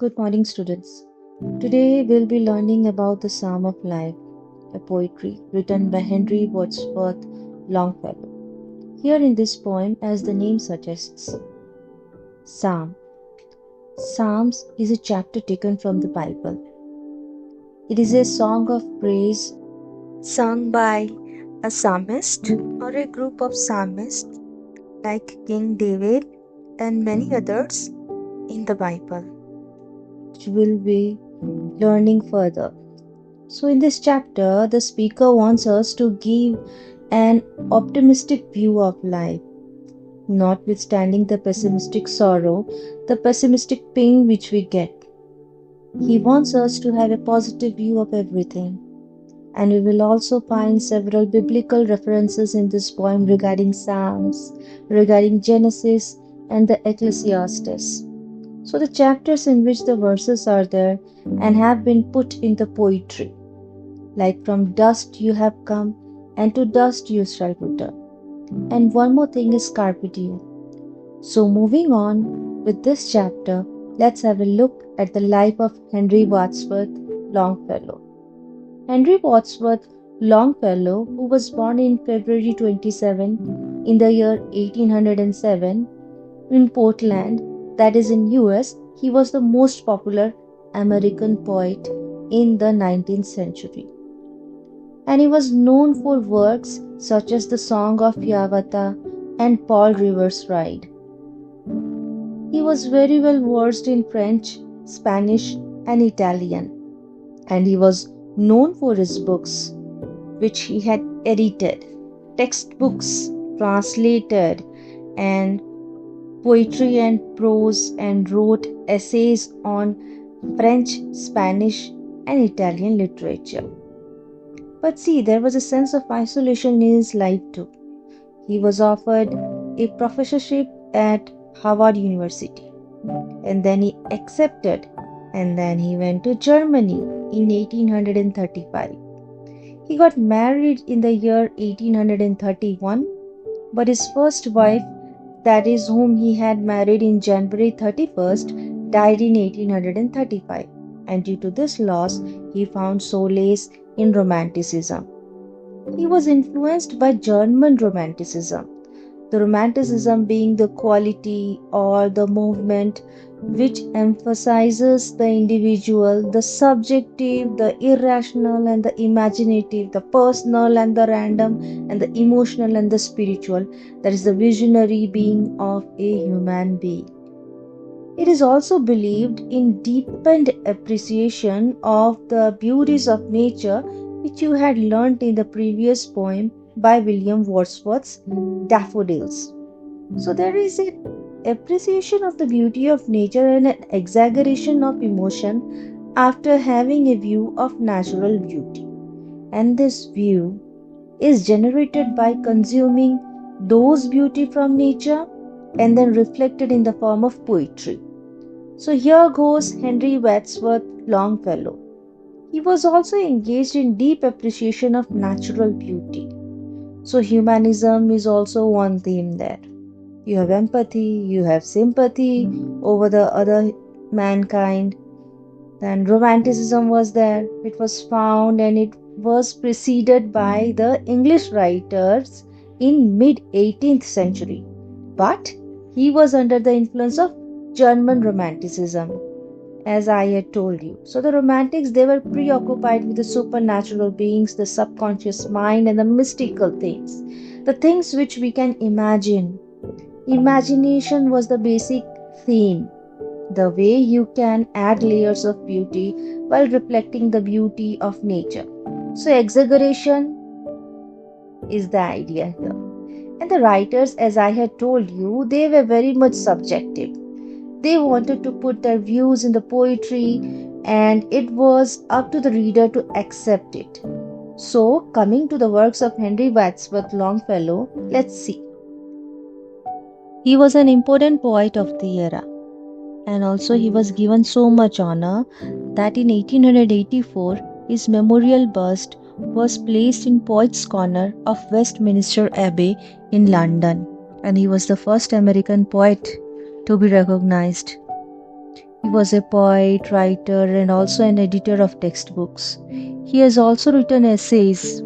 Good morning, students. Today we'll be learning about the Psalm of Life, a poetry written by Henry Wadsworth Longfellow. Here in this poem, as the name suggests, Psalm. Psalms is a chapter taken from the Bible. It is a song of praise sung by a psalmist or a group of psalmists like King David and many others in the Bible, which we'll be learning further. So, in this chapter, the speaker wants us to give an optimistic view of life, notwithstanding the pessimistic sorrow, the pessimistic pain which we get. He wants us to have a positive view of everything. And we will also find several biblical references in this poem regarding Psalms, regarding Genesis, and the Ecclesiastes. So, the chapters in which the verses are there and have been put in the poetry, like from dust you have come, and to dust you shall return. And one more thing is Carpe Diem. So, moving on with this chapter, let's have a look at the life of Henry Wadsworth Longfellow. Henry Wadsworth Longfellow, who was born in February 27 in the year 1807 in Portland, that is in US, he was the most popular American poet in the 19th century. And he was known for works such as the Song of Yavata and Paul Revere Ride. He was very well versed in French, Spanish, and Italian, and he was known for his books, which he had edited, textbooks translated, and poetry and prose, and wrote essays on French, Spanish, and Italian literature. But see, there was a sense of isolation in his life too. He was offered a professorship at Harvard University, and then he accepted, and then he went to Germany in 1835. He got married in the year 1831, but his first wife, that is whom he had married in January 31st, died in 1835, and due to this loss, he found solace in Romanticism. He was influenced by German Romanticism, the Romanticism being the quality or the movement which emphasizes the individual, the subjective, the irrational and the imaginative, the personal and the random, and the emotional and the spiritual, that is the visionary being of a human being. It is also believed in deepened appreciation of the beauties of nature, which you had learnt in the previous poem by William Wordsworth's Daffodils. So there is an appreciation of the beauty of nature and an exaggeration of emotion after having a view of natural beauty. And this view is generated by consuming those beauty from nature and then reflected in the form of poetry. So here goes Henry Wadsworth Longfellow. He was also engaged in deep appreciation of natural beauty. So humanism is also one theme there. You have empathy, you have sympathy over the other mankind. Then Romanticism was there. It was found and it was preceded by the English writers in mid-18th century. But he was under the influence of German Romanticism, as I had told you. So the Romantics, they were preoccupied with the supernatural beings, the subconscious mind, and the mystical things, the things which we can imagine. Imagination was the basic theme, the way you can add layers of beauty while reflecting the beauty of nature. So exaggeration is the idea here. And the writers, as I had told you, they were very much subjective. They wanted to put their views in the poetry, and it was up to the reader to accept it. So, coming to the works of Henry Wadsworth Longfellow, let's see. He was an important poet of the era, and also he was given so much honor that in 1884 his memorial bust was placed in Poets' Corner of Westminster Abbey in London, and he was the first American poet to be recognized. He was a poet, writer, and also an editor of textbooks. He has also written essays.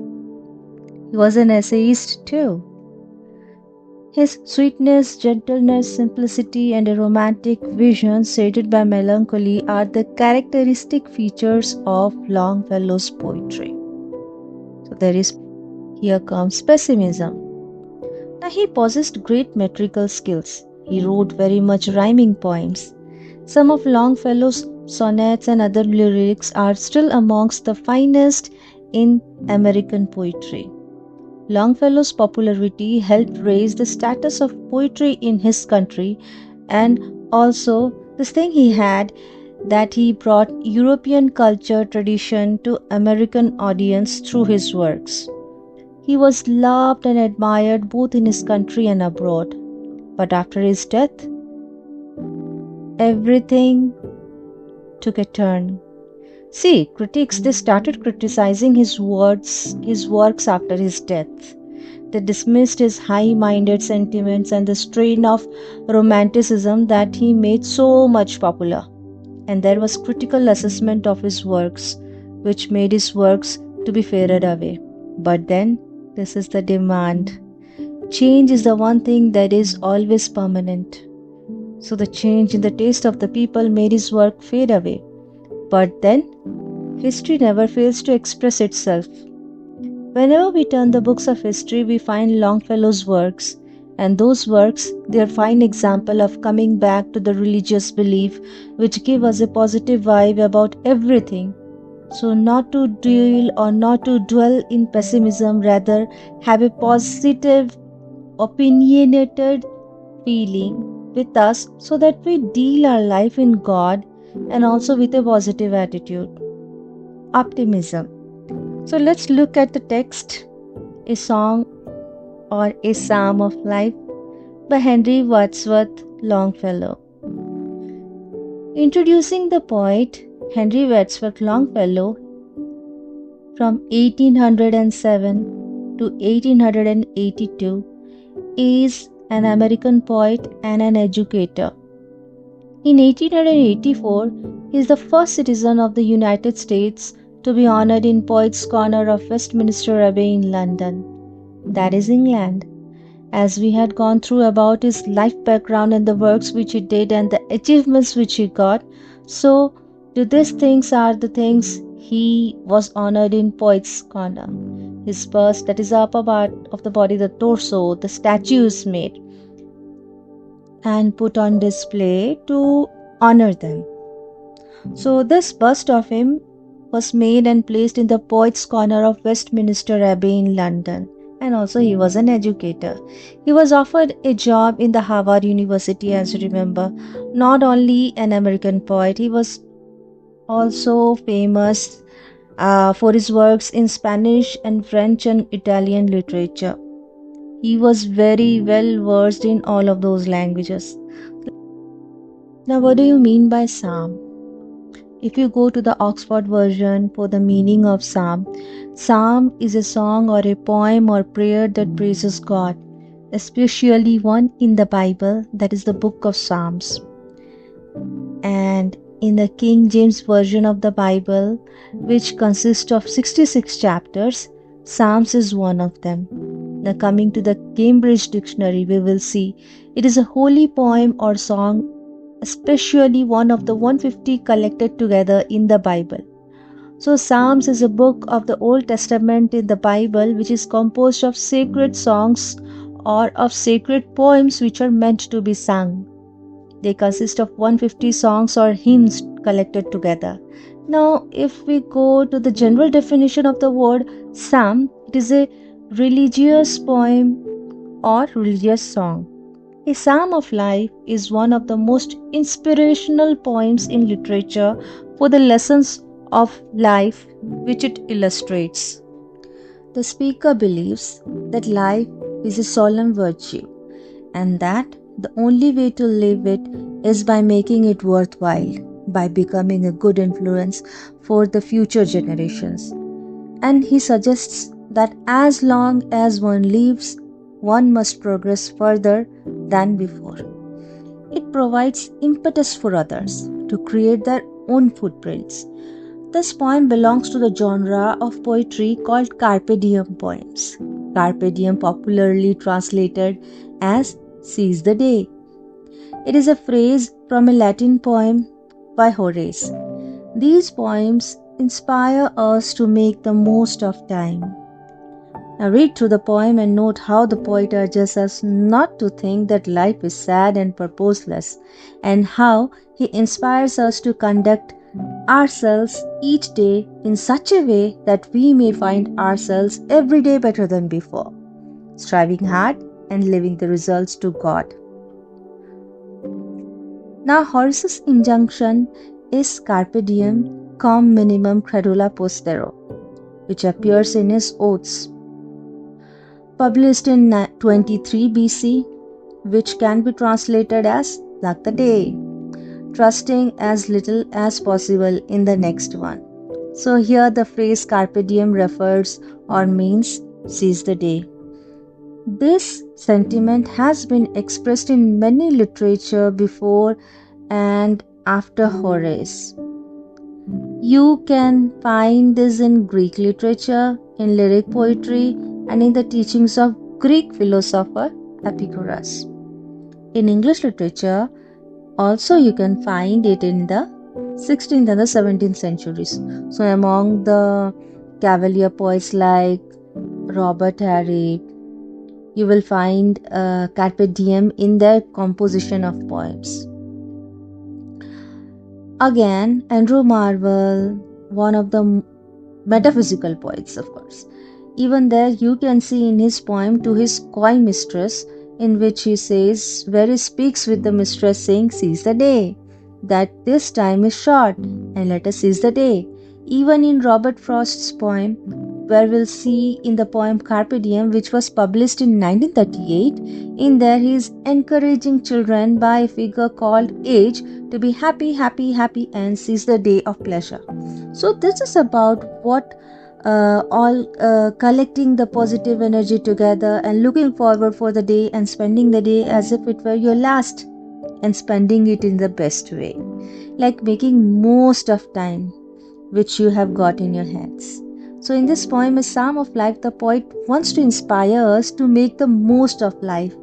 He was an essayist too. His sweetness, gentleness, simplicity, and a romantic vision shaded by melancholy are the characteristic features of Longfellow's poetry. So here comes pessimism. Now he possessed great metrical skills. He wrote very much rhyming poems. Some of Longfellow's sonnets and other lyrics are still amongst the finest in American poetry. Longfellow's popularity helped raise the status of poetry in his country, and also this thing he had that he brought European culture tradition to American audience through his works. He was loved and admired both in his country and abroad. But after his death, everything took a turn. See, critics, they started criticizing his works after his death. They dismissed his high-minded sentiments and the strain of romanticism that he made so much popular. And there was critical assessment of his works, which made his works to be faded away. But then, this is the demand. Change is the one thing that is always permanent. So the change in the taste of the people made his work fade away. But then, history never fails to express itself. Whenever we turn the books of history, we find Longfellow's works, and those works, they are fine example of coming back to the religious belief, which give us a positive vibe about everything. So not to deal or not to dwell in pessimism, rather have a positive, opinionated feeling with us so that we deal our life in God and also with a positive attitude. Optimism. So let's look at the text, a song or a psalm of life by Henry Wadsworth Longfellow. Introducing the poet Henry Wadsworth Longfellow from 1807 to 1882 is an American poet and an educator. In 1884, he is the first citizen of the United States to be honored in Poets' Corner of Westminster Abbey in London, that is England. As we had gone through about his life background and the works which he did and the achievements which he got, so these things are the things he was honored in Poets' Corner. His bust, that is the upper part of the body, the torso, the statue is made and put on display to honor them. So this bust of him was made and placed in the Poets' Corner of Westminster Abbey in London, and also he was an educator. He was offered a job in the Harvard University, as you remember. Not only an American poet, he was also famous for his works in Spanish and French and Italian literature. He was very well versed in all of those languages. Now, what do you mean by psalm? If you go to the Oxford version for the meaning of psalm, psalm is a song or a poem or prayer that praises God, especially one in the Bible, that is the book of Psalms. And in the King James version of the Bible, which consists of 66 chapters, Psalms is one of them. Now coming to the Cambridge Dictionary, we will see it is a holy poem or song, especially one of the 150 collected together in the Bible. So Psalms is a book of the Old Testament in the Bible which is composed of sacred songs or of sacred poems which are meant to be sung. They consist of 150 songs or hymns collected together. Now, if we go to the general definition of the word psalm, it is a religious poem or religious song. A psalm of life is one of the most inspirational poems in literature for the lessons of life which it illustrates. The speaker believes that life is a solemn virtue and that the only way to live it is by making it worthwhile, by becoming a good influence for the future generations. And he suggests that as long as one lives, one must progress further than before. It provides impetus for others. to create their own footprints. This poem belongs to the genre of poetry called Carpe Diem poems. Carpe Diem, popularly translated as seize the day. It is a phrase from a Latin poem by Horace. These poems inspire us to make the most of time. Now read through the poem and note how the poet urges us not to think that life is sad and purposeless, and how he inspires us to conduct ourselves each day in such a way that we may find ourselves every day better than before, striving hard and leaving the results to God. Now Horace's injunction is Carpe Diem cum minimum credula postero, which appears in his Odes, published in 23 BC, which can be translated as like the day, trusting as little as possible in the next one. So here the phrase Carpe Diem refers or means seize the day. This sentiment has been expressed in many literature before and after Horace. You can find this in Greek literature, in lyric poetry, and in the teachings of Greek philosopher Epicurus. In English literature, also you can find it in the 16th and the 17th centuries. So among the Cavalier poets like Robert Harry, you will find Carpe Diem in their composition of poems. Again, Andrew Marvell, one of the metaphysical poets, of course. Even there you can see in his poem to his coy mistress, in which he says, where he speaks with the mistress saying, seize the day, that this time is short, and let us seize the day. Even in Robert Frost's poem, where we'll see in the poem Carpe Diem, which was published in 1938, in there he is encouraging children by a figure called Age to be happy, happy, happy, and seize the day of pleasure. So this is about what collecting the positive energy together and looking forward for the day and spending the day as if it were your last, and spending it in the best way, like making most of time which you have got in your hands. So in this poem, A Psalm of Life, the poet wants to inspire us to make the most of life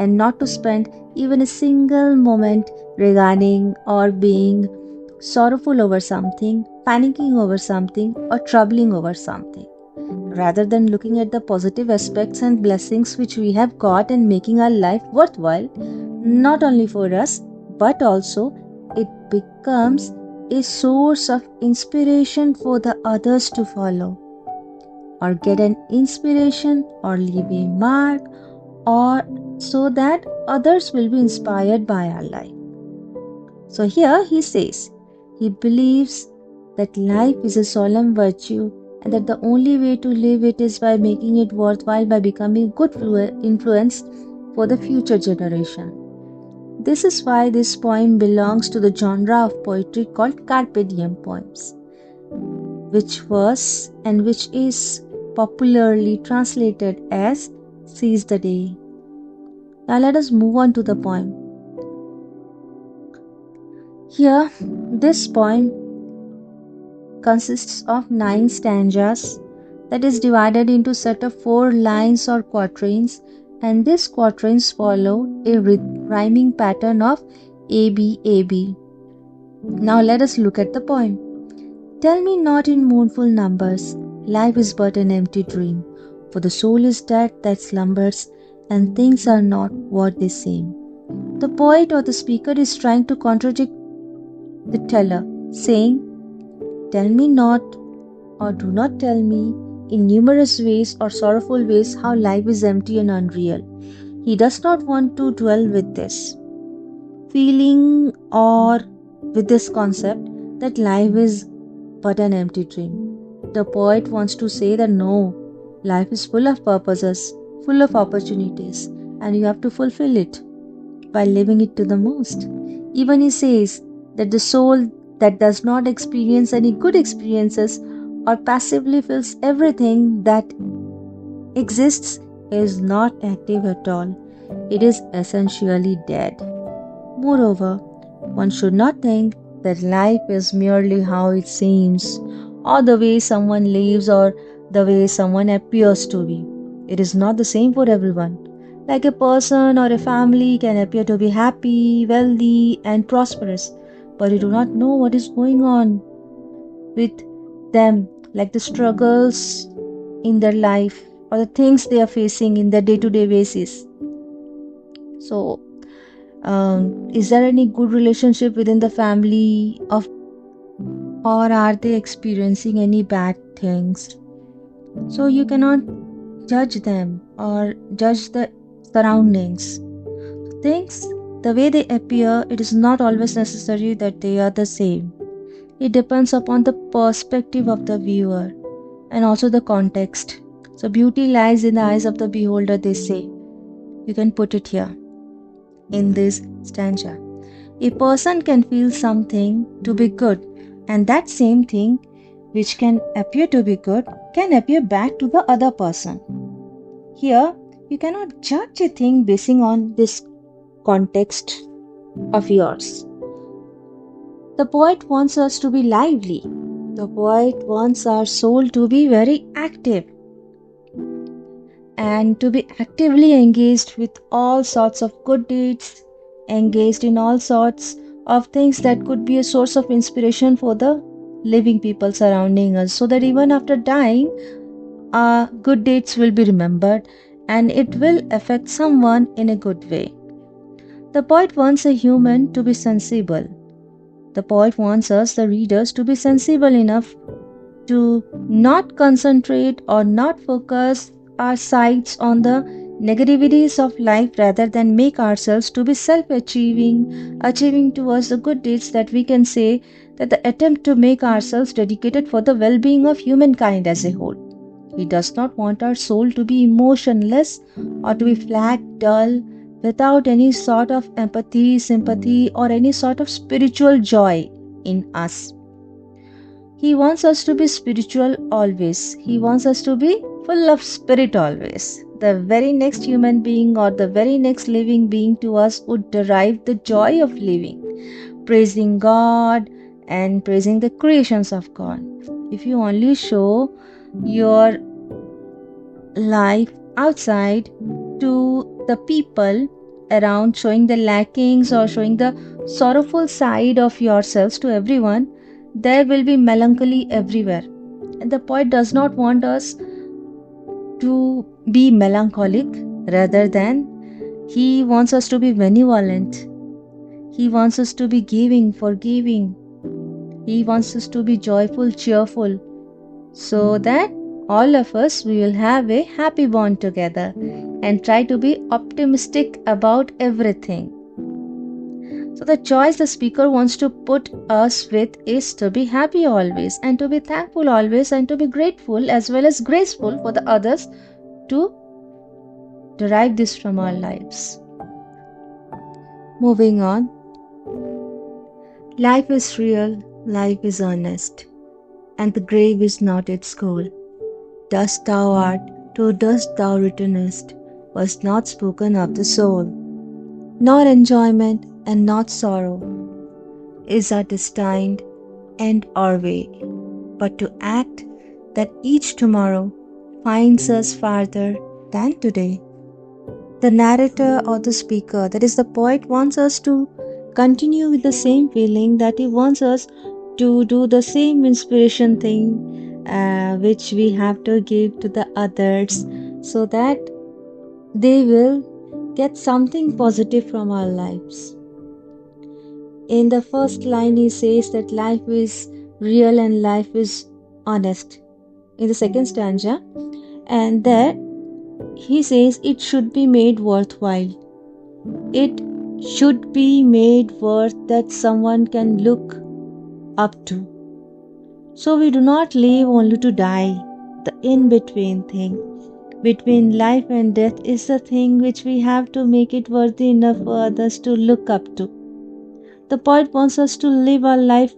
and not to spend even a single moment regarding or being sorrowful over something, panicking over something, or troubling over something. Rather than looking at the positive aspects and blessings which we have got and making our life worthwhile, not only for us, but also it becomes a source of inspiration for the others to follow, or get an inspiration or leave a mark, or so that others will be inspired by our life. So here he says, he believes that life is a solemn virtue and that the only way to live it is by making it worthwhile, by becoming a good influence for the future generation. This is why this poem belongs to the genre of poetry called Carpe Diem poems, which was and which is popularly translated as seize the day. Now let us move on to the poem. Here, this poem consists of 9 stanzas that is divided into set of 4 lines or quatrains, and these quatrains follow a rhyming pattern of AB, AB. Now let us look at the poem. Tell me not in mournful numbers, life is but an empty dream, for the soul is dead that slumbers, and things are not what they seem. The poet or the speaker is trying to contradict the teller, saying, tell me not or do not tell me in numerous ways or sorrowful ways how life is empty and unreal. He does not want to dwell with this feeling or with this concept that life is but an empty dream. The poet wants to say that no, life is full of purposes, full of opportunities, and you have to fulfill it by living it to the most. Even he says that the soul that does not experience any good experiences or passively feels everything that exists is not active at all. It is essentially dead. Moreover, one should not think that life is merely how it seems, or the way someone lives, or the way someone appears to be. It is not the same for everyone. Like a person or a family can appear to be happy, wealthy, and prosperous, but you do not know what is going on with them, like the struggles in their life or the things they are facing in their day to day basis. So, is there any good relationship within the family of, or are they experiencing any bad things? So you cannot judge them or judge the surroundings. Things, the way they appear, it is not always necessary that they are the same. It depends upon the perspective of the viewer and also the context. So beauty lies in the eyes of the beholder, they say. You can put it here in this stanza. A person can feel something to be good, and that same thing which can appear to be good can appear bad to the other person. Here, you cannot judge a thing basing on this context of yours. The poet wants us to be lively. The poet wants our soul to be very active and to be actively engaged with all sorts of good deeds, engaged in all sorts of things that could be a source of inspiration for the living people surrounding us, so that even after dying, our good deeds will be remembered and it will affect someone in a good way. The poet wants a human to be sensible. The poet wants us, the readers, to be sensible enough to not concentrate or not focus our sights on the negativities of life, rather than make ourselves to be achieving towards the good deeds, that we can say that the attempt to make ourselves dedicated for the well-being of humankind as a whole. He does not want our soul to be emotionless or to be flat, dull, without any sort of empathy, sympathy, or any sort of spiritual joy in us. He wants us to be spiritual always. He wants us to be full of spirit always. The very next human being or the very next living being to us would derive the joy of living, praising God and praising the creations of God. If you only show your life outside to the people around, showing the lackings or showing the sorrowful side of yourselves to everyone, there will be melancholy everywhere. And the poet does not want us to be melancholic, rather than he wants us to be benevolent. He wants us to be giving, forgiving. He wants us to be joyful, cheerful, so that all of us, we will have a happy bond together and try to be optimistic about everything. So the choice the speaker wants to put us with is to be happy always, and to be thankful always, and to be grateful as well as graceful for the others, to derive this from our lives. Moving on. Life is real, life is earnest, and the grave is not its goal. Dust thou art, to dust thou returnest, was not spoken of the soul. Nor enjoyment and not sorrow is our destined end or way, but to act that each tomorrow finds us farther than today. The narrator or the speaker, that is the poet, wants us to continue with the same feeling, that he wants us to do the same inspiration thing which we have to give to the others, so that they will get something positive from our lives. In the first line, he says that life is real and life is honest. In the second stanza, and there he says it should be made worthwhile. It should be made worth that someone can look up to. So we do not live only to die. The in-between thing, between life and death, is the thing which we have to make it worthy enough for others to look up to. The poet wants us to live our life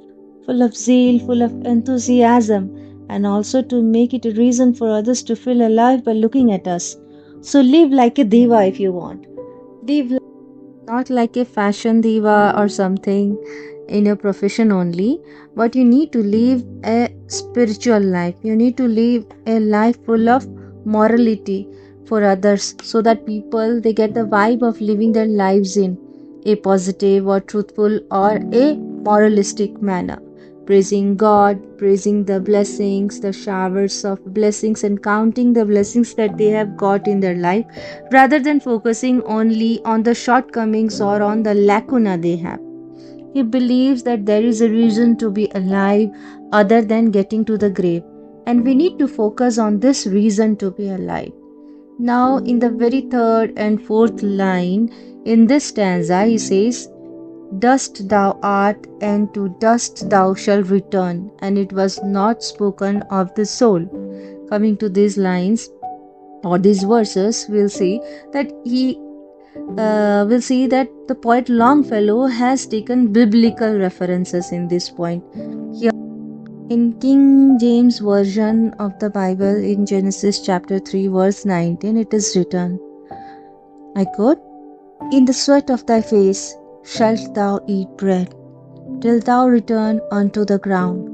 full of zeal, full of enthusiasm, and also to make it a reason for others to feel alive by looking at us. So live like a diva if you want. Live not like a fashion diva or something. in your profession only, but you need to live a spiritual life. You need to live a life full of morality for others, so that people they get the vibe of living their lives in a positive or truthful or a moralistic manner, praising God, praising the blessings, the showers of blessings, and counting the blessings that they have got in their life, rather than focusing only on the shortcomings or on the lacuna they have. He believes that there is a reason to be alive other than getting to the grave, and we need to focus on this reason to be alive. Now, in the very third and fourth line in this stanza, he says, "Dust thou art, and to dust thou shalt return, and it was not spoken of the soul." Coming to these lines or these verses, we'll see that the poet Longfellow has taken biblical references in this point. Here, in King James Version of the Bible, in Genesis chapter 3, verse 19, it is written, I quote, "In the sweat of thy face shalt thou eat bread, till thou return unto the ground.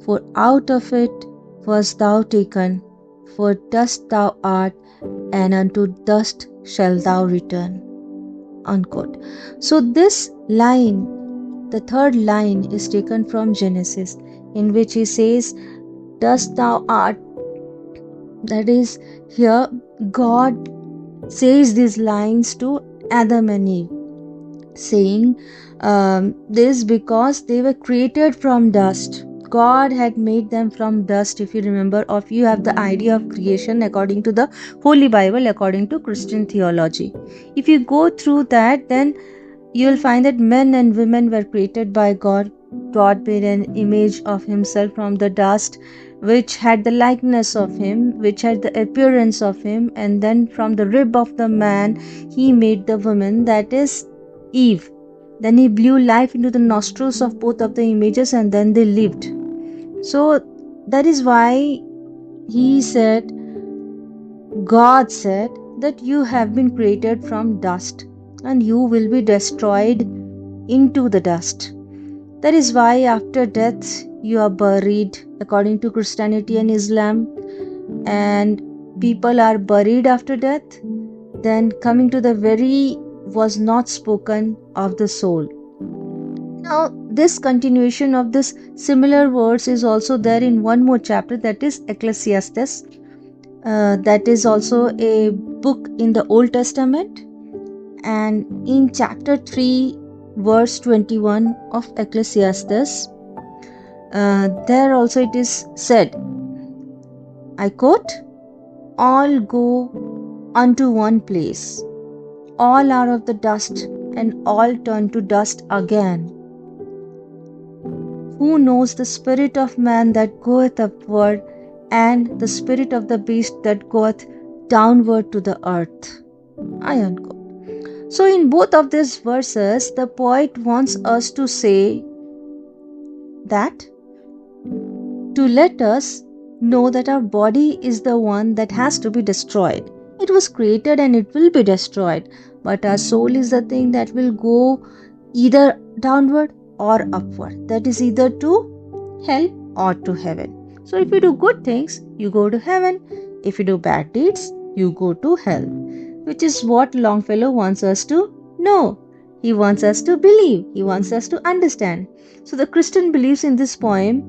For out of it wast thou taken, for dust thou art, and unto dust shalt thou return." Unquote. So this line, the third line, is taken from Genesis, in which he says, "Dust thou art." That is, here God says these lines to Adam and Eve, saying this because they were created from dust. God had made them from dust, if you remember, or if you have the idea of creation according to the Holy Bible, according to Christian theology. If you go through that, then you will find that men and women were created by God. God made an image of himself from the dust, which had the likeness of him, which had the appearance of him, and then from the rib of the man, he made the woman, that is Eve. Then he blew life into the nostrils of both of the images, and then they lived. So that is why God said that you have been created from dust and you will be destroyed into the dust. That is why after death you are buried according to Christianity and Islam, and people are buried after death. Then coming to the very was not spoken of the soul. Now this continuation of this similar words is also there in one more chapter, that is Ecclesiastes. That is also a book in the Old Testament, and in chapter 3 verse 21 of Ecclesiastes, there also it is said, I quote, "All go unto one place, all are of the dust, and all turn to dust again. Who knows the spirit of man that goeth upward, and the spirit of the beast that goeth downward to the earth?" I unquote. So in both of these verses, the poet wants us to say that, to let us know that our body is the one that has to be destroyed. It was created and it will be destroyed, but our soul is the thing that will go either downward or upward. That is either to hell or to heaven. So if you do good things, you go to heaven. If you do bad deeds, you go to hell. Which is what Longfellow wants us to know. He wants us to believe. He wants us to understand. So the Christian beliefs in this poem,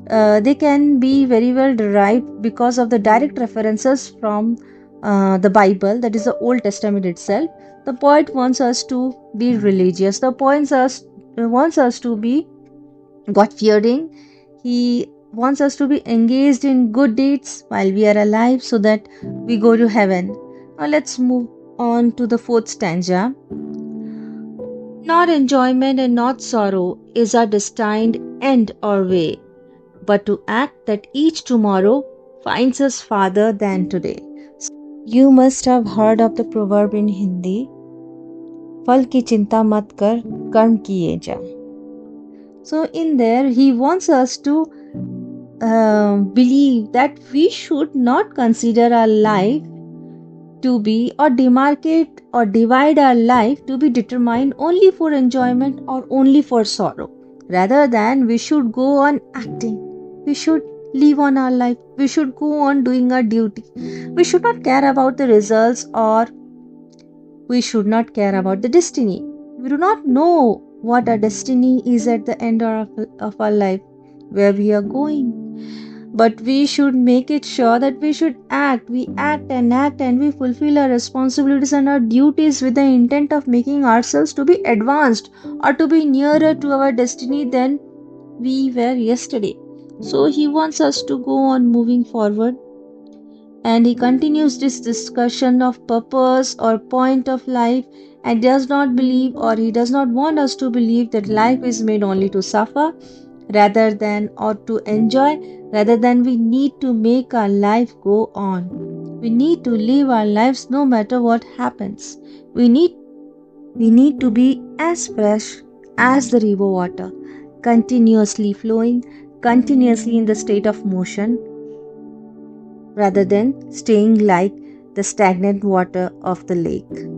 they can be very well derived because of the direct references from the Bible, that is the Old Testament itself. The poet wants us to be religious. The poet wants us to be God-fearing. He wants us to be engaged in good deeds while we are alive, so that we go to heaven. Now let's move on to the fourth stanza. Not enjoyment and not sorrow is our destined end or way, but to act that each tomorrow finds us farther than today. You must have heard of the proverb in Hindi, "Fal ki chinta mat kar, karm kiye ja." So in there, he wants us to believe that we should not consider our life to be, or demarcate or divide our life to be determined only for enjoyment or only for sorrow. rather than we should go on acting. We should live on our life. We should go on doing our duty. We should not care about the results, or we should not care about the destiny. We do not know what our destiny is at the end of our life, where we are going. But we should make it sure that we should act. We act and we fulfill our responsibilities and our duties with the intent of making ourselves to be advanced or to be nearer to our destiny than we were yesterday. So he wants us to go on moving forward, and he continues this discussion of purpose or point of life, and does not believe, or he does not want us to believe, that life is made only to suffer rather than, or to enjoy, rather than we need to make our life go on. We need to live our lives no matter what happens. We need to be as fresh as the river water, continuously flowing, continuously in the state of motion, rather than staying like the stagnant water of the lake.